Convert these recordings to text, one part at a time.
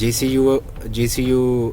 GCU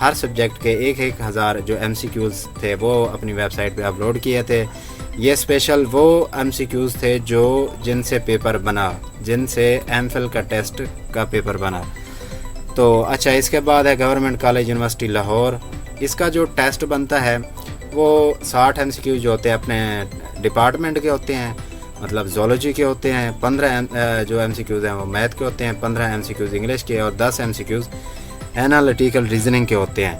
ہر subject کے 1000 جو M C cues تھے وہ اپنی ویب سائٹ پہ اپلوڈ کیے تھے. یہ اسپیشل وہ ایم سی کیوز تھے جن سے پیپر بنا, جن سے ایم فل کا ٹیسٹ کا پیپر بنا. تو اچھا, اس کے بعد ہے گورنمنٹ کالج یونیورسٹی لاہور. اس کا جو ٹیسٹ بنتا ہے وہ 60 ایم سی کیوز جو ہوتے ہیں اپنے ڈپارٹمنٹ کے ہوتے ہیں, مطلب زولوجی کے ہوتے ہیں. 15 جو ایم سی کیوز ہیں وہ میتھ کے ہوتے ہیں, 15 ایم سی کیوز انگلش کے, اور 10 M C Qs analytical reasoning کے ہوتے ہیں.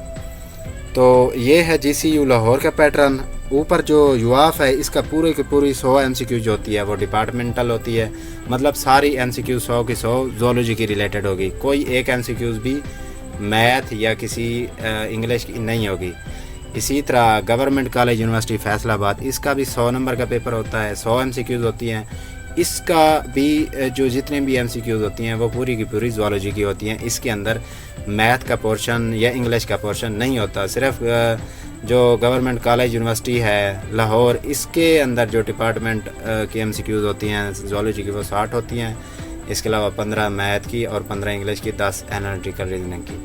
تو یہ ہے جی سی یو لاہور کا پیٹرن. اوپر جو یواف ہے اس کا پوری کی پوری 100 ایم سی کیو جو ہوتی ہے وہ ڈپارٹمنٹل ہوتی ہے, مطلب ساری ایم سی کیو 100 کی 100 زولوجی کی ریلیٹڈ ہوگی. کوئی ایک ایم سی کیوز بھی میتھ یا کسی انگلش کی نہیں ہوگی. اسی طرح گورنمنٹ کالج یونیورسٹی فیصل آباد, اس کا بھی 100 نمبر کا پیپر ہوتا ہے, 100 ایم سی کیوز ہوتی ہیں. اس کا بھی جو جتنے بھی ایم سی کیوز ہوتی ہیں وہ پوری کی پوری زولوجی کی ہوتی ہیں. اس کے اندر میتھ کا پورشن یا انگلش کا پورشن نہیں ہوتا. صرف جو گورنمنٹ کالج یونیورسٹی ہے لاہور, اس کے اندر جو ڈپارٹمنٹ کی ایم سی کیوز ہوتی ہیں زولوجی کی وہ 60 ہوتی ہیں. اس کے علاوہ 15 میتھ کی اور 15 انگلش کی, 10 اینالیٹیکل ریزننگ کی.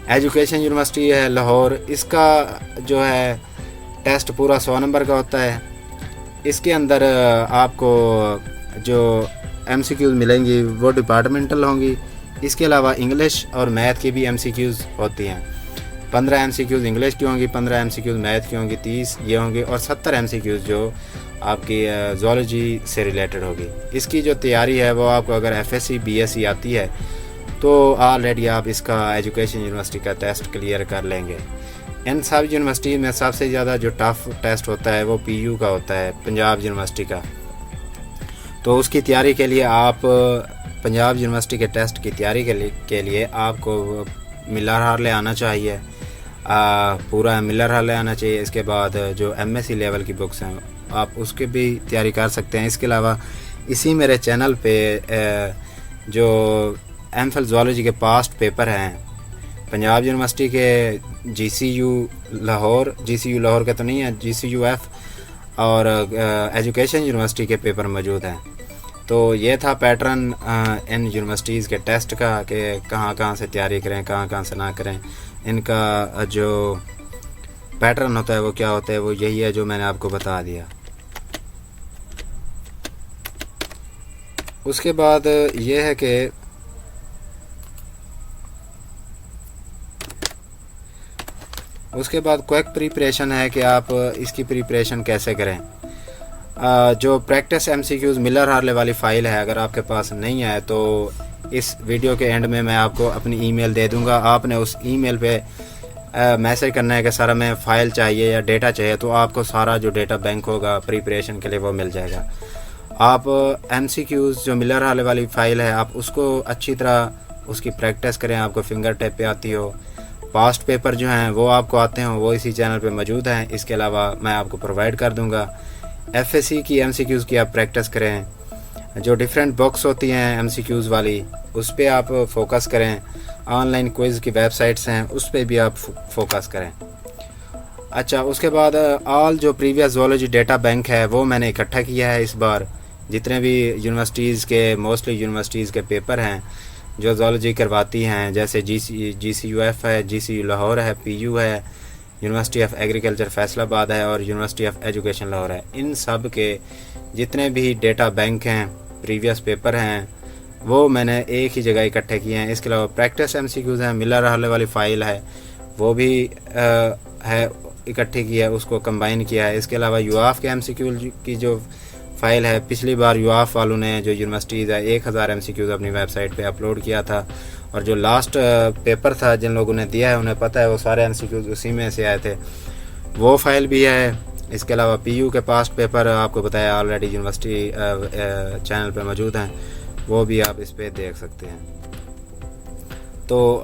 ایجوکیشن یونیورسٹی ہے لاہور, اس کا جو ہے ٹیسٹ پورا 100 نمبر کا ہوتا ہے. اس کے اندر آپ کو جو ایم سی کیوز ملیں گی وہ ڈپارٹمنٹل ہوں گی. اس کے علاوہ انگلش اور میتھ کی بھی ایم سی کیوز ہوتی ہیں. 15 ایم سی کیوز انگلش کی ہوں گی, 15 ایم سی کیوز میتھ کی ہوں گی, 30 یہ ہوں گی, اور 70 ایم سی کیوز جو آپ کی زولوجی سے ریلیٹڈ ہوگی. اس کی جو تیاری ہے وہ آپ کو اگر F S C B S C آتی ہے تو آلریڈی آپ اس کا ایجوکیشن یونیورسٹی کا ٹیسٹ کلیئر کر لیں گے. ان سب یونیورسٹی میں سب سے زیادہ جو ٹف ٹیسٹ ہوتا ہے وہ پی یو کا ہوتا ہے, پنجاب یونیورسٹی کا. تو اس کی تیاری کے لیے آپ پنجاب یونیورسٹی کے ٹیسٹ کی تیاری کے لیے آپ کو ملر ہال لے آنا چاہیے, پورا ملر ہال لے آنا چاہیے. اس کے بعد جو ایم ایس سی لیول کی بکس ہیں آپ اس کی بھی تیاری کر سکتے ہیں. اس کے علاوہ اسی میرے چینل پہ جو ایم فل زولوجی کے پاسٹ پیپر ہیں پنجاب یونیورسٹی کے, جی سی یو لاہور کے تو نہیں ہے, جی سی یو ایف اور ایجوکیشن یونیورسٹی کے پیپر موجود ہیں. تو یہ تھا پیٹرن ان یونیورسٹیز کے ٹیسٹ کا کہ کہاں کہاں سے تیاری کریں, کہاں کہاں سے نہ کریں. ان کا جو پیٹرن ہوتا ہے وہ کیا ہوتا ہے, وہ یہی ہے جو میں نے آپ کو بتا دیا. اس کے بعد یہ ہے کہ اس کے بعد کوئک پریپریشن ہے کہ آپ اس کی پریپریشن کیسے کریں. جو پریکٹس ایم سی کیوز ملر ہارلے والی فائل ہے اگر آپ کے پاس نہیں ہے تو اس ویڈیو کے اینڈ میں آپ کو اپنی ای میل دے دوں گا. آپ نے اس ای میل پہ میسج کرنا ہے کہ سر ہمیں فائل چاہیے یا ڈیٹا چاہیے, تو آپ کو سارا جو ڈیٹا بینک ہوگا پریپریشن کے لیے وہ مل جائے گا. آپ ایم سی کیوز جو ملر ہارلے والی فائل ہے آپ اس کو اچھی طرح اس کی پریکٹس کریں, آپ کو فنگر ٹیپ پہ آتی ہو. پاسٹ پیپر جو ہیں وہ آپ کو آتے ہیں وہ اسی چینل پہ موجود ہیں. اس کے علاوہ میں آپ کو پرووائڈ کر دوں گا. ایف ایس سی کی ایم سی کیوز کی آپ پریکٹس کریں. جو ڈیفرنٹ بکس ہوتی ہیں ایم سی کیوز والی اس پہ آپ فوکس کریں. آن لائن کوئز کی ویب سائٹس ہیں اس پہ بھی آپ فوکس کریں. اچھا, اس کے بعد آل جو پریویس زولوجی ڈیٹا بینک ہے وہ میں نے اکٹھا کیا ہے اس بار. جتنے بھی یونیورسٹیز کے موسٹلی یونیورسٹیز کے پیپر ہیں جو زولوجی کرواتی ہیں, جیسے جی سی یو ایف ہے, جی سی یو لاہور ہے, پی یو ہے, یونیورسٹی آف ایگریکلچر فیصل آباد ہے اور یونیورسٹی آف ایجوکیشن لاہور ہے, ان سب کے جتنے بھی ڈیٹا بینک ہیں پریویس پیپر ہیں وہ میں نے ایک ہی جگہ اکٹھے کیے ہیں. اس کے علاوہ پریکٹس ایم سی کیوز ہیں, ملر ہارلے والی فائل ہے وہ بھی ہے اکٹھی کی ہے, اس کو کمبائن کیا ہے. اس کے علاوہ یو آف کے ایم سی کیو کی جو فائل ہے, پچھلی بار یو آف والوں نے جو یونیورسٹیز ہے 1000 ایم سی کیوز اپنی ویب سائٹ پہ اپلوڈ کیا تھا, اور جو لاسٹ پیپر تھا جن لوگوں نے دیا ہے انہیں پتہ ہے وہ سارے ایم سی کیوز اسی میں سے آئے تھے, وہ فائل بھی ہے. اس کے علاوہ پی یو کے پاسٹ پیپر آپ کو بتایا آلریڈی یونیورسٹی چینل پہ موجود ہیں, وہ بھی آپ اس پہ دیکھ سکتے ہیں. تو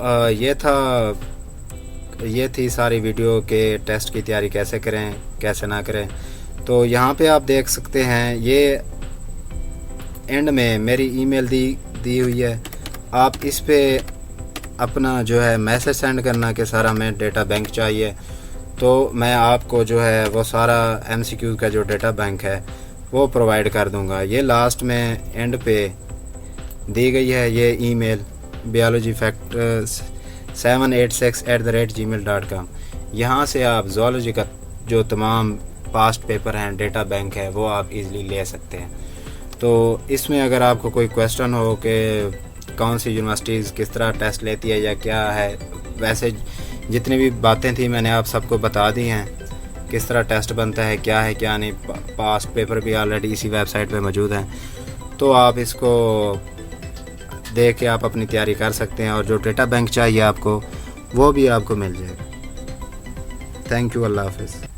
یہ تھی ساری ویڈیو کہ ٹیسٹ کی تیاری کیسے کریں کیسے نہ کریں. تو یہاں پہ آپ دیکھ سکتے ہیں یہ اینڈ میں میری ای میل دی ہوئی ہے. آپ اس پہ اپنا جو ہے میسج سینڈ کرنا کہ سارا ہمیں ڈیٹا بینک چاہیے, تو میں آپ کو جو ہے وہ سارا ایم سی کیو کا جو ڈیٹا بینک ہے وہ پرووائڈ کر دوں گا. یہ لاسٹ میں اینڈ پہ دی گئی ہے یہ ای میل, بیالوجی فیکٹ 786@gmail.com. یہاں سے آپ زوالوجی کا جو تمام پاسٹ پیپر ہیں، ڈیٹا بینک ہے، وہ آپ ایزیلی لے سکتے ہیں. تو اس میں اگر آپ کو کوئی کویسچن ہو کہ کون سی یونیورسٹیز کس طرح ٹیسٹ لیتی ہے یا کیا ہے، ویسے جتنی بھی باتیں تھیں میں نے آپ سب کو بتا دی ہیں، کس طرح ٹیسٹ بنتا ہے، کیا ہے کیا نہیں. پاسٹ پیپر بھی آلریڈی اسی ویب سائٹ پہ موجود ہیں، تو آپ اس کو دیکھ کے آپ اپنی تیاری کر سکتے ہیں، اور جو ڈیٹا بینک چاہیے آپ کو وہ بھی آپ کو مل جائے گا. Thank you. اللہ حافظ.